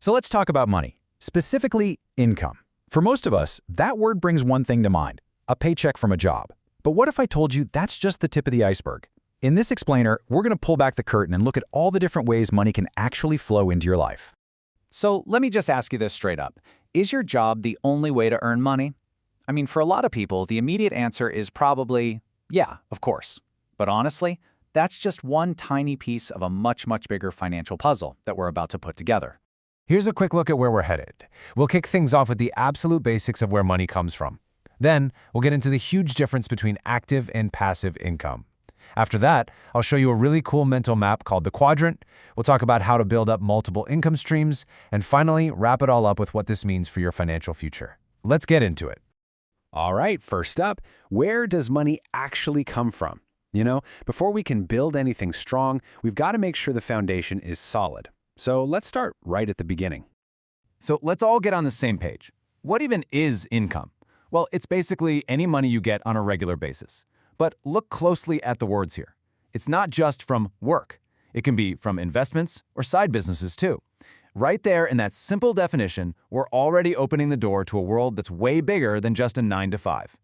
So let's talk about money, specifically income. For most of us, that word brings one thing to mind, a paycheck from a job. But what if I told you that's just the tip of the iceberg? In this explainer, we're going to pull back the curtain and look at all the different ways money can actually flow into your life. So let me just ask you this straight up. Is your job the only way to earn money? I mean, for a lot of people, the immediate answer is probably, yeah, of course. But honestly, that's just one tiny piece of a much, much bigger financial puzzle that we're about to put together. Here's a quick look at where we're headed. We'll kick things off with the absolute basics of where money comes from. Then, we'll get into the huge difference between active and passive income. After that, I'll show you a really cool mental map called the Quadrant. We'll talk about how to build up multiple income streams, and finally, wrap it all up with what this means for your financial future. Let's get into it. All right, first up, where does money actually come from? Before we can build anything strong, we've got to make sure the foundation is solid. So let's start right at the beginning. So let's all get on the same page. What even is income? Well, it's basically any money you get on a regular basis. But look closely at the words here. It's not just from work. It can be from investments or side businesses too. Right there in that simple definition, we're already opening the door to a world that's way bigger than just a 9-to-5.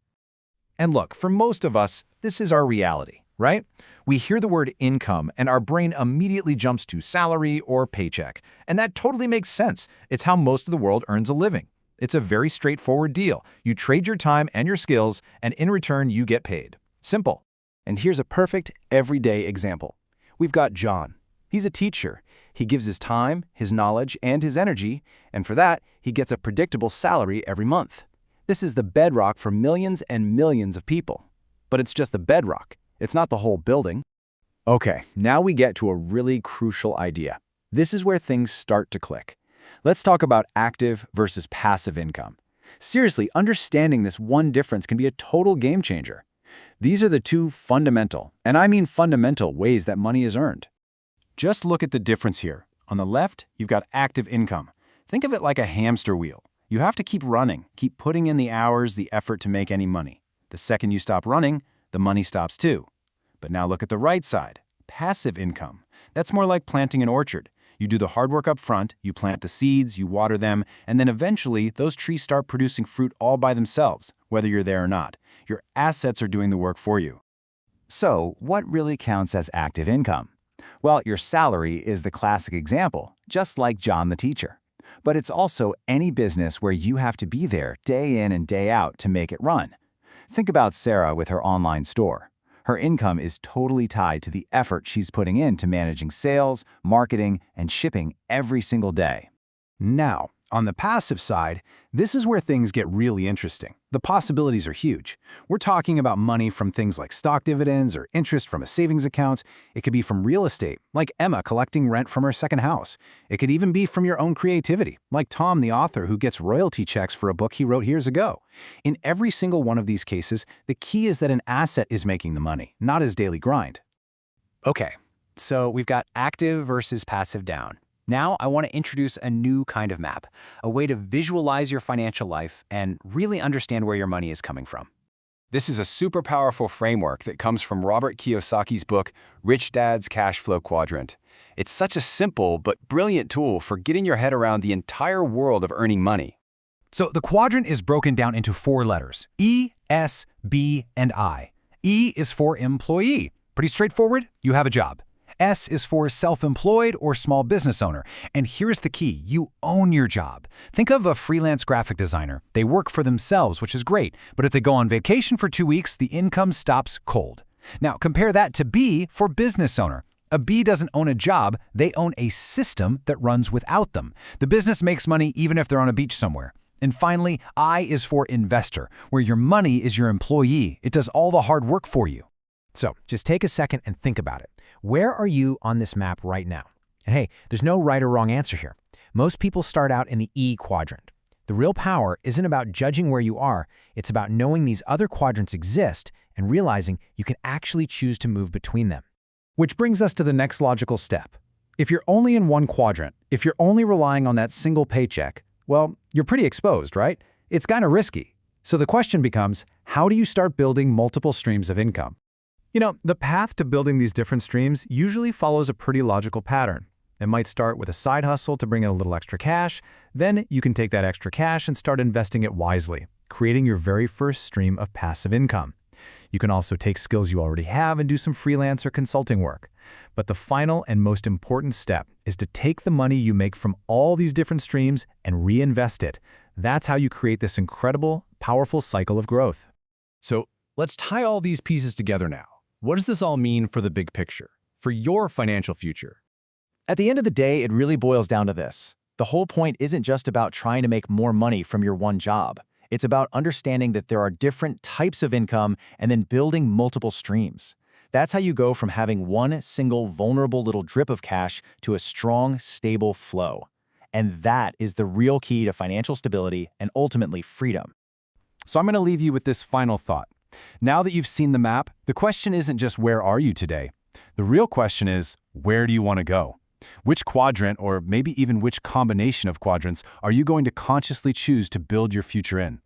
And look, for most of us, this is our reality, right? We hear the word income and our brain immediately jumps to salary or paycheck. And that totally makes sense. It's how most of the world earns a living. It's a very straightforward deal. You trade your time and your skills, and in return, you get paid. Simple. And here's a perfect everyday example. We've got John. He's a teacher. He gives his time, his knowledge, and his energy, and for that, he gets a predictable salary every month. This is the bedrock for millions and millions of people. But it's just the bedrock. It's not the whole building. Okay, now we get to a really crucial idea. This is where things start to click. Let's talk about active versus passive income. Seriously, understanding this one difference can be a total game changer. These are the two fundamental, and I mean fundamental, ways that money is earned. Just look at the difference here. On the left, you've got active income. Think of it like a hamster wheel. You have to keep running, keep putting in the hours, the effort to make any money. The second you stop running, the money stops too. But now look at the right side, passive income. That's more like planting an orchard. You do the hard work up front, you plant the seeds, you water them, and then eventually those trees start producing fruit all by themselves, whether you're there or not. Your assets are doing the work for you. So, what really counts as active income? Well, your salary is the classic example, just like John the teacher. But it's also any business where you have to be there day in and day out to make it run. Think about Sarah with her online store. Her income is totally tied to the effort she's putting into managing sales, marketing, and shipping every single day. Now, on the passive side, this is where things get really interesting. The possibilities are huge. We're talking about money from things like stock dividends or interest from a savings account. It could be from real estate, like Emma collecting rent from her second house. It could even be from your own creativity, like Tom, the author, who gets royalty checks for a book he wrote years ago. In every single one of these cases, the key is that an asset is making the money, not his daily grind. Okay, so we've got active versus passive down. Now I want to introduce a new kind of map, a way to visualize your financial life and really understand where your money is coming from. This is a super powerful framework that comes from Robert Kiyosaki's book, Rich Dad's Cashflow Quadrant. It's such a simple but brilliant tool for getting your head around the entire world of earning money. So the quadrant is broken down into 4 letters, E, S, B, and I. E is for employee. Pretty straightforward, you have a job. S is for self-employed or small business owner. And here's the key, you own your job. Think of a freelance graphic designer. They work for themselves, which is great, but if they go on vacation for 2 weeks, the income stops cold. Now compare that to B for business owner. A B doesn't own a job, they own a system that runs without them. The business makes money even if they're on a beach somewhere. And finally, I is for investor, where your money is your employee. It does all the hard work for you. So just take a second and think about it. Where are you on this map right now? And hey, there's no right or wrong answer here. Most people start out in the E quadrant. The real power isn't about judging where you are, it's about knowing these other quadrants exist and realizing you can actually choose to move between them. Which brings us to the next logical step. If you're only in one quadrant, if you're only relying on that single paycheck, well, you're pretty exposed, right? It's kind of risky. So the question becomes, how do you start building multiple streams of income? The path to building these different streams usually follows a pretty logical pattern. It might start with a side hustle to bring in a little extra cash. Then you can take that extra cash and start investing it wisely, creating your very first stream of passive income. You can also take skills you already have and do some freelance or consulting work. But the final and most important step is to take the money you make from all these different streams and reinvest it. That's how you create this incredible, powerful cycle of growth. So let's tie all these pieces together now. What does this all mean for the big picture, for your financial future? At the end of the day, it really boils down to this. The whole point isn't just about trying to make more money from your one job. It's about understanding that there are different types of income and then building multiple streams. That's how you go from having one single vulnerable little drip of cash to a strong, stable flow. And that is the real key to financial stability and ultimately freedom. So I'm going to leave you with this final thought. Now that you've seen the map, the question isn't just where are you today? The real question is, where do you want to go? Which quadrant, or maybe even which combination of quadrants, are you going to consciously choose to build your future in?